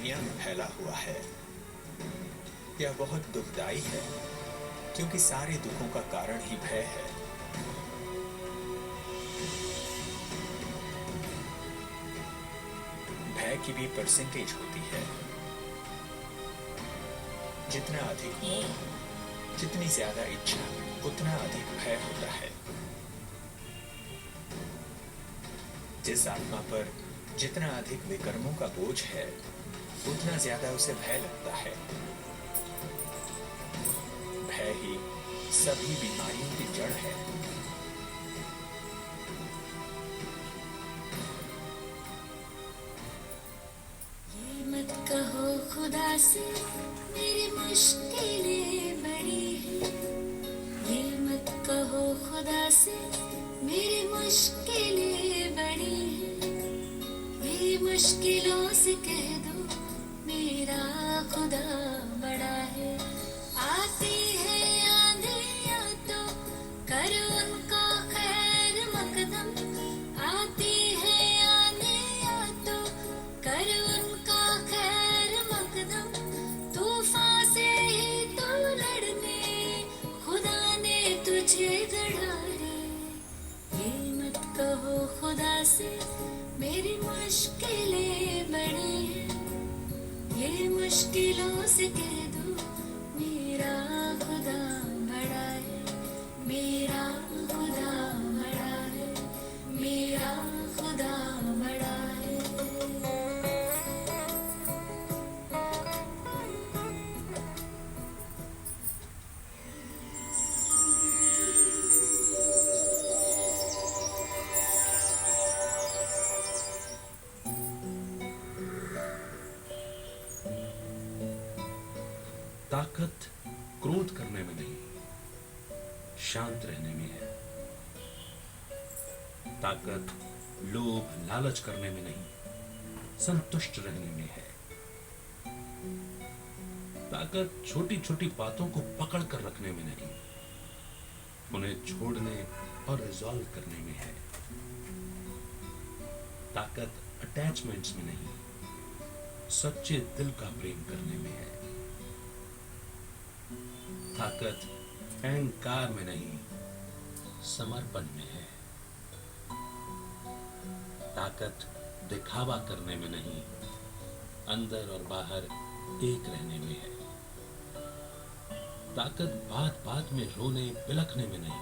दुनिया में फैला हुआ है। यह बहुत दुखदाई है, क्योंकि सारे दुखों का कारण ही भय है। भय की भी परसेंटेज होती है। जितना अधिक मोह, जितनी ज्यादा इच्छा, उतना अधिक भय होता है। जिस आत्मा पर जितना अधिक विकर्मों का बोझ है, उतना ज्यादा उसे भय लगता है। भय ही सभी बीमारियों की जड़ है। ये मत कहो खुदा से मेरी मुश्किलें बड़ी हैं। ये मत कहो खुदा से मेरी मुश्किलें बड़ी हैं। ये मुश्किलों से कह दो मेरा खुदा बड़ा है। आती है आंधियाँ तो कर उनको खैर मकदम। आती है आंधियाँ तो कर उनका खैर मकदम। तूफान से ही तो लड़ने खुदा ने तुझे गढ़ा है। ये मत कहो खुदा से मेरी मुश्किलें बड़ी हैं। ये मुश्किलों से कह दो मेरा खुदा बड़ा है। मेरा खुदा बड़ा है। मेरा खुदा बड़ा है। ताकत क्रोध करने में नहीं, शांत रहने में है। ताकत लोभ लालच करने में नहीं, संतुष्ट रहने में है। ताकत छोटी छोटी बातों को पकड़ कर रखने में नहीं, उन्हें छोड़ने और रिजॉल्व करने में है। ताकत अटैचमेंट्स में नहीं, सच्चे दिल का प्रेम करने में है। ताकत अहंकार में नहीं, समर्पण में है। ताकत दिखावा करने में नहीं, अंदर और बाहर एक रहने में है। ताकत बात बात में रोने बिलखने में नहीं,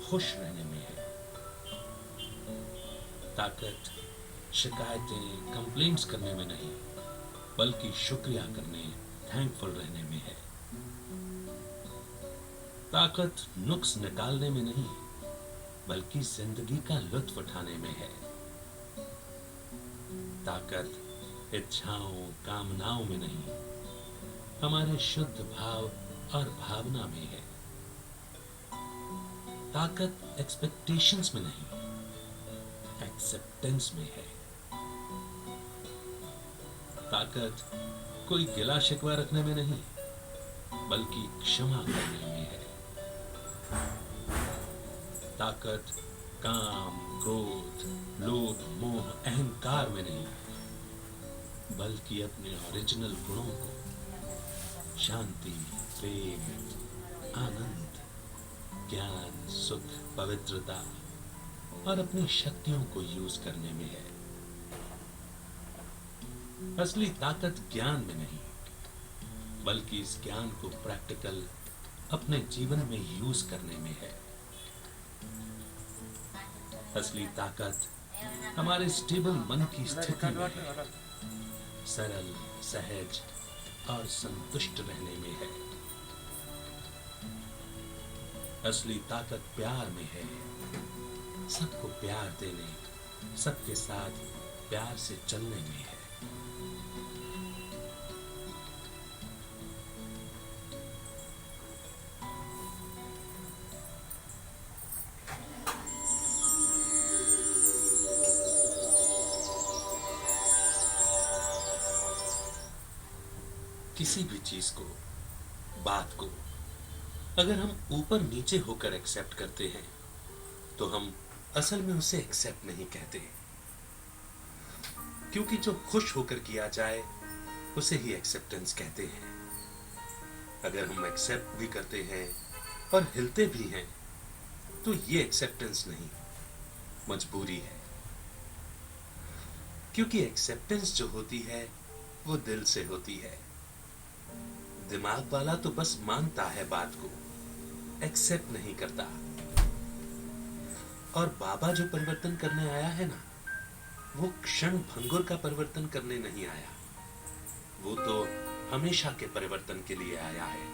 खुश रहने में है। ताकत शिकायतें कंप्लेंट्स करने में नहीं, बल्कि शुक्रिया करने, थैंकफुल रहने में है। ताकत नुक्स निकालने में नहीं, बल्कि जिंदगी का लुत्फ उठाने में है। ताकत इच्छाओं कामनाओं में नहीं, हमारे शुद्ध भाव और भावना में है। ताकत एक्सपेक्टेशंस में नहीं, एक्सेप्टेंस में है। ताकत कोई गिला शिकवा रखने में नहीं, बल्कि क्षमा करने में है। ताकत काम, क्रोध, लोभ, मोह, अहंकार में नहीं, बल्कि अपने ओरिजिनल गुणों को शांति, प्रेम, आनंद, ज्ञान, सुख, पवित्रता और अपनी शक्तियों को यूज करने में है। असली ताकत ज्ञान में नहीं, बल्कि इस ज्ञान को प्रैक्टिकल अपने जीवन में यूज करने में है। असली ताकत हमारे स्टेबल मन की स्थिति में है, सरल, सहज और संतुष्ट रहने में है। असली ताकत प्यार में है, सबको प्यार देने, सबके साथ प्यार से चलने में है। किसी भी चीज को, बात को अगर हम ऊपर नीचे होकर एक्सेप्ट करते हैं, तो हम असल में उसे एक्सेप्ट नहीं कहते। क्योंकि जो खुश होकर किया जाए उसे ही एक्सेप्टेंस कहते हैं। अगर हम एक्सेप्ट भी करते हैं और हिलते भी हैं तो ये एक्सेप्टेंस नहीं, मजबूरी है। क्योंकि एक्सेप्टेंस जो होती है वो दिल से होती है। दिमाग वाला तो बस मानता है बात को, एक्सेप्ट नहीं करता। और बाबा जो परिवर्तन करने आया है ना, वो क्षण भंगुर का परिवर्तन करने नहीं आया, वो तो हमेशा के परिवर्तन के लिए आया है।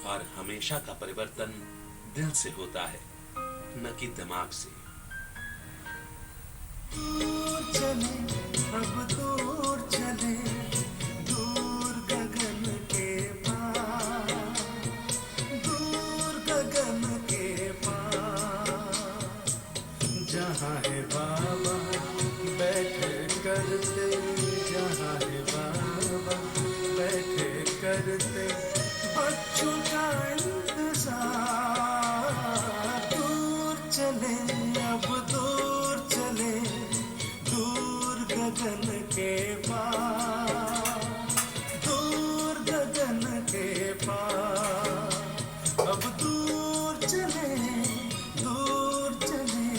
और हमेशा का परिवर्तन दिल से होता है, न कि दिमाग से। दूर चले, अब दूर चले, दूर गगन के पार, दूर गगन के पार, जहाँ है बाबा बैठे करते, जहाँ है बाबा बैठे करते बच्चों का इंतजार। दूर चले, अब दूर चले, दूर गगन के पार, दूर गगन के पार, अब दूर चले, दूर चले,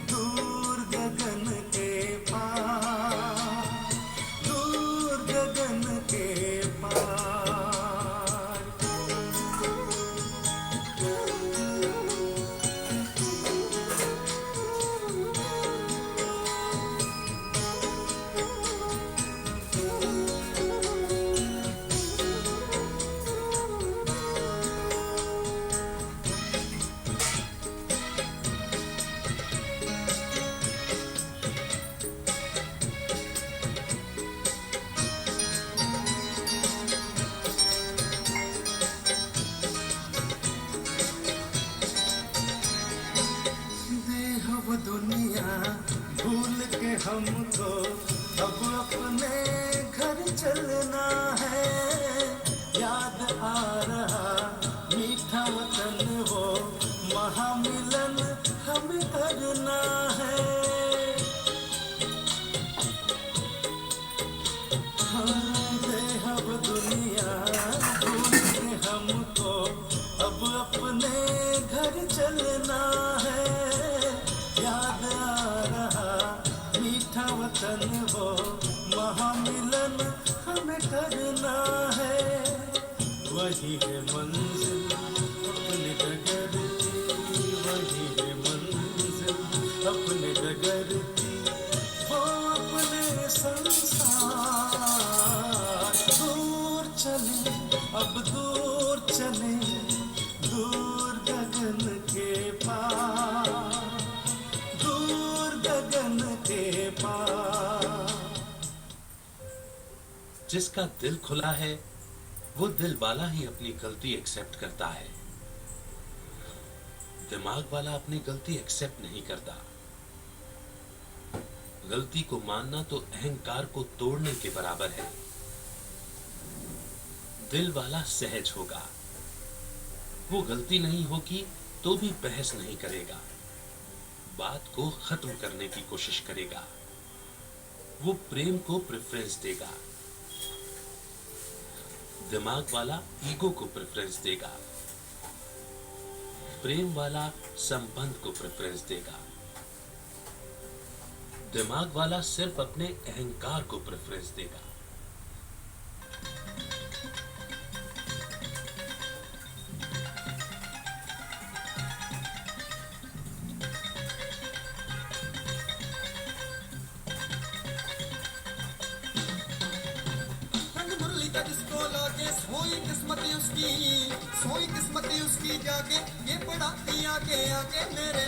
दूर गगन के पार, दूर गगन के पार। देहब दुनिया भूल के हमको अब अपने घर चलना है। याद आ रहा मीठा वतन, वो महामिलन हमें करना है। हम देहब दुनिया भूल के हमको अब अपने घर चलना है। याद आ रहा मीठा वतन, वो महामिलन हमें करना है। वही है मंजिल अपने डगर की, वही है मंजिल अपने डगर की, वो अपने संसार। दूर चले, अब दूर चले, दूर गगन के पार, दूर गगन के पार। जिसका दिल खुला है वो दिल वाला ही अपनी गलती एक्सेप्ट करता है। दिमाग वाला अपनी गलती एक्सेप्ट नहीं करता। गलती को मानना तो अहंकार को तोड़ने के बराबर है। दिल वाला सहज होगा, वो गलती नहीं होगी तो भी बहस नहीं करेगा, बात को खत्म करने की कोशिश करेगा, वो प्रेम को प्रेफरेंस देगा। दिमाग वाला ईगो को प्रेफरेंस देगा, प्रेम वाला संबंध को प्रेफरेंस देगा। दिमाग वाला सिर्फ अपने अहंकार को प्रेफरेंस देगा। मुरली का जिसको लागे सोई किस्मती उसकी जागे, ये पढ़ा आगे आगे मेरे